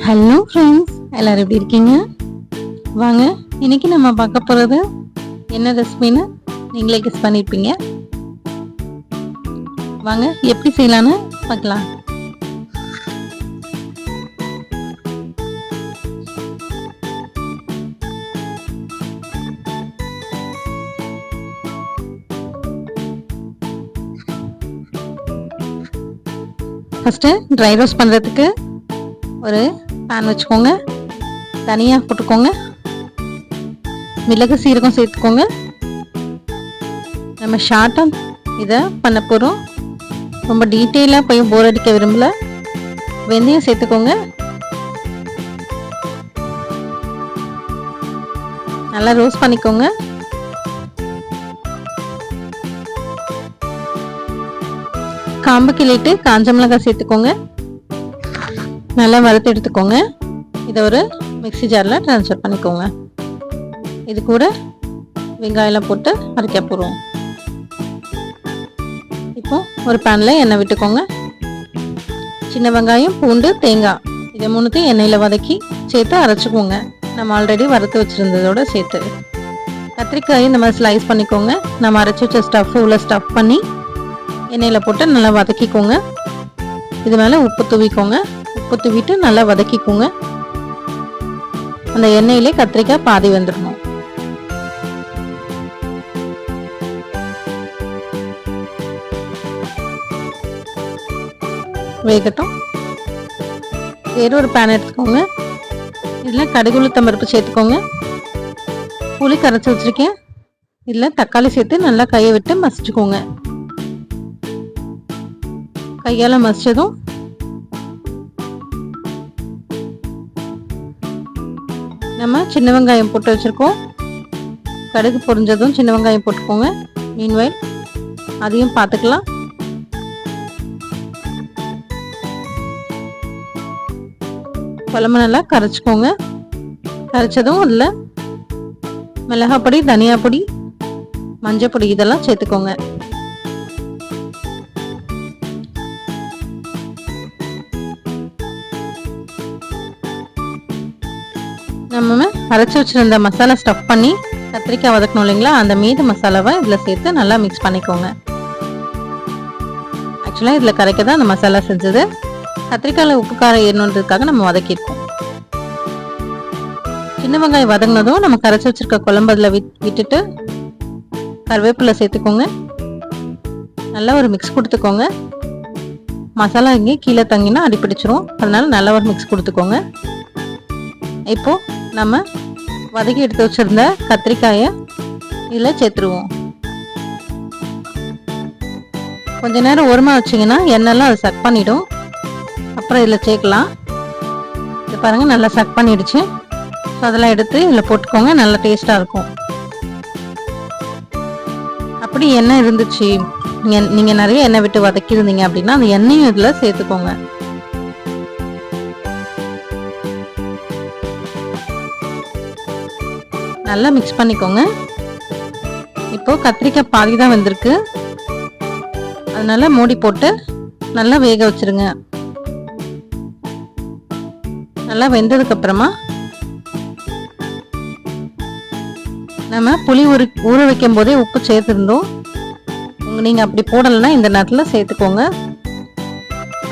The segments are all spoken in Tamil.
ஹலோ ஃப்ரெண்ட்ஸ், எல்லாரும் எப்படி இருக்கீங்க? வாங்க, இன்னைக்கு நம்ம பார்க்க போகிறது என்ன ரெசிபின்னு நீங்களே கெஸ் பண்ணியிருப்பீங்க. வாங்க எப்படி செய்யலான்னு பார்க்கலாம். ஃபஸ்ட்டு ட்ரை ரோஸ்ட் பண்ணுறதுக்கு ஒரு பேன் வச்சுக்கோங்க. தனியாக போட்டுக்கோங்க. மிளகு சீரகம் சேர்த்துக்கோங்க. நம்ம ஷார்ட்டாக இதை பண்ண போகிறோம். ரொம்ப டீட்டெயிலாக போய் போர் அடிக்க விரும்பல. வெந்தயம் சேர்த்துக்கோங்க. நல்லா ரோஸ்ட் பண்ணிக்கோங்க. காம்பு கிள்ளிட்டு காஞ்ச மிளகாய் சேர்த்துக்கோங்க. நல்லா வறுத்து எடுத்துக்கோங்க. இதை ஒரு மிக்ஸி ஜாரில் ட்ரான்ஸ்ஃபர் பண்ணிக்கோங்க. இது கூட வெங்காயம்லாம் போட்டு அரைக்க போகிறோம். இப்போ ஒரு பேனில் எண்ணெய் விட்டுக்கோங்க. சின்ன வெங்காயம், பூண்டு, தேங்காய் இதை மூணுத்தையும் எண்ணெயில் வதக்கி சேர்த்து அரைச்சிக்கோங்க. நம்ம ஆல்ரெடி வறுத்து வச்சுருந்ததோட சேர்த்து கத்திரிக்காய் இந்த மாதிரி ஸ்லைஸ் பண்ணிக்கோங்க. நம்ம அரைச்சி வச்ச ஸ்டஃப் உள்ள ஸ்டஃப் பண்ணி எண்ணெயில் போட்டு நல்லா வதக்கிக்கோங்க. இது மேலே உப்பு தூவிக்கோங்க. உப்பு தூவிட்டு நல்லா வதக்கிக்கோங்க. அந்த எண்ணெயிலே கத்திரிக்காய் பாதி வந்துடணும். வேகட்டும். வேறொரு பேன் எடுத்துக்கோங்க. இதில் கடுகு உளுத்தம் பருப்பு சேர்த்துக்கோங்க. புளி கரைச்சி வச்சிருக்கேன். இதில் தக்காளி சேர்த்து நல்லா கையை விட்டு மசிச்சுக்கோங்க. கையால் மசிச்சதும் நம்ம சின்ன வெங்காயம் போட்டு வச்சிருக்கோம். கடுகு பொரிஞ்சதும் சின்ன வெங்காயம் போட்டுக்கோங்க. மீன்வைல் அதையும் பார்த்துக்கலாம். குழம்பு நல்லா கரைச்சிக்கோங்க. கரைச்சதும் அதில் மிளகாய் பொடி, தனியா பொடி, மஞ்சள் பொடி இதெல்லாம் சேர்த்துக்கோங்க. நம்ம அரைச்சி வச்சிருந்த மசாலா ஸ்டஃப் பண்ணி கத்திரிக்காய் வதக்கணும் இல்லைங்களா, அந்த மீது மசாலாவை இதில் சேர்த்து நல்லா மிக்ஸ் பண்ணிக்கோங்க. ஆக்சுவலாக இதில் கரைக்க தான் அந்த மசாலா செஞ்சது. கத்திரிக்காயில் உப்பு காரம் ஏறணுன்றதுக்காக நம்ம வதக்கியிருக்கோம். சின்ன வெங்காயம் வதங்கினதும் நம்ம கரைச்சி வச்சிருக்க குழம்பு அதில் விட்டுட்டு கருவேப்பிலை சேர்த்துக்கோங்க. நல்லா ஒரு மிக்ஸ் கொடுத்துக்கோங்க. மசாலா இங்கே கீழே தங்கினா அடிப்பிடிச்சிரும். அதனால நல்லா ஒரு மிக்ஸ் கொடுத்துக்கோங்க. இப்போ நம்ம வதக்கி எடுத்து வச்சிருந்த கத்திரிக்காயை இதில் சேர்த்துருவோம். கொஞ்ச நேரம் ஓரமாக வச்சிங்கன்னா எண்ணெய்லாம் அது சக் பண்ணிடும். அப்புறம் இதில் சேர்க்கலாம். இது பாருங்கள், நல்லா சக் பண்ணிடுச்சு. ஸோ அதெல்லாம் எடுத்து இதில் போட்டுக்கோங்க. நல்லா டேஸ்ட்டாக இருக்கும். அப்படி எண்ணெய் இருந்துச்சு, நீங்கள் நிறைய எண்ணெய் விட்டு வதக்கியிருந்தீங்க அப்படின்னா அந்த எண்ணெயும் இதில் சேர்த்துக்கோங்க. நல்லா மிக்ஸ் பண்ணிக்கோங்க. இப்போ கத்திரிக்காய் பாதி தான் வந்திருக்கு. அதனால மூடி போட்டு நல்லா வேக வச்சிருங்க. நல்லா வெந்ததுக்கு அப்புறமா நம்ம புளி ஊற வைக்கும் போதே உப்பு சேர்த்துருந்தோம். நீங்க அப்படி போடலைன்னா இந்த நேரத்தில் சேர்த்துக்கோங்க.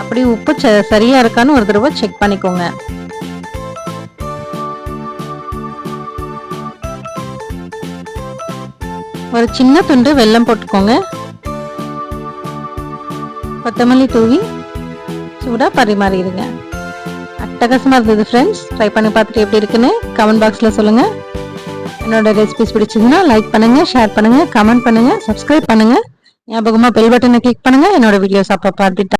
அப்படி உப்பு சரியா இருக்கான்னு ஒரு தடவை செக் பண்ணிக்கோங்க. ஒரு சின்ன துண்டு வெல்லம் போட்டுக்கோங்க. கொத்தமல்லி தூவி சூடாக பரிமாறிடுங்க. அட்டகாசமாக இருந்தது ஃப்ரெண்ட்ஸ். ட்ரை பண்ணி பார்த்துட்டு எப்படி இருக்குன்னு கமெண்ட் பாக்ஸில் சொல்லுங்கள். என்னோட ரெசிபிஸ் பிடிச்சதுன்னா லைக் பண்ணுங்கள், ஷேர் பண்ணுங்கள், கமெண்ட் பண்ணுங்கள், சப்ஸ்கிரைப் பண்ணுங்கள். ஞாபகமாக பெல் பட்டனை கிளிக் பண்ணுங்கள். என்னோட வீடியோஸ் அப்போ பார்த்துட்டு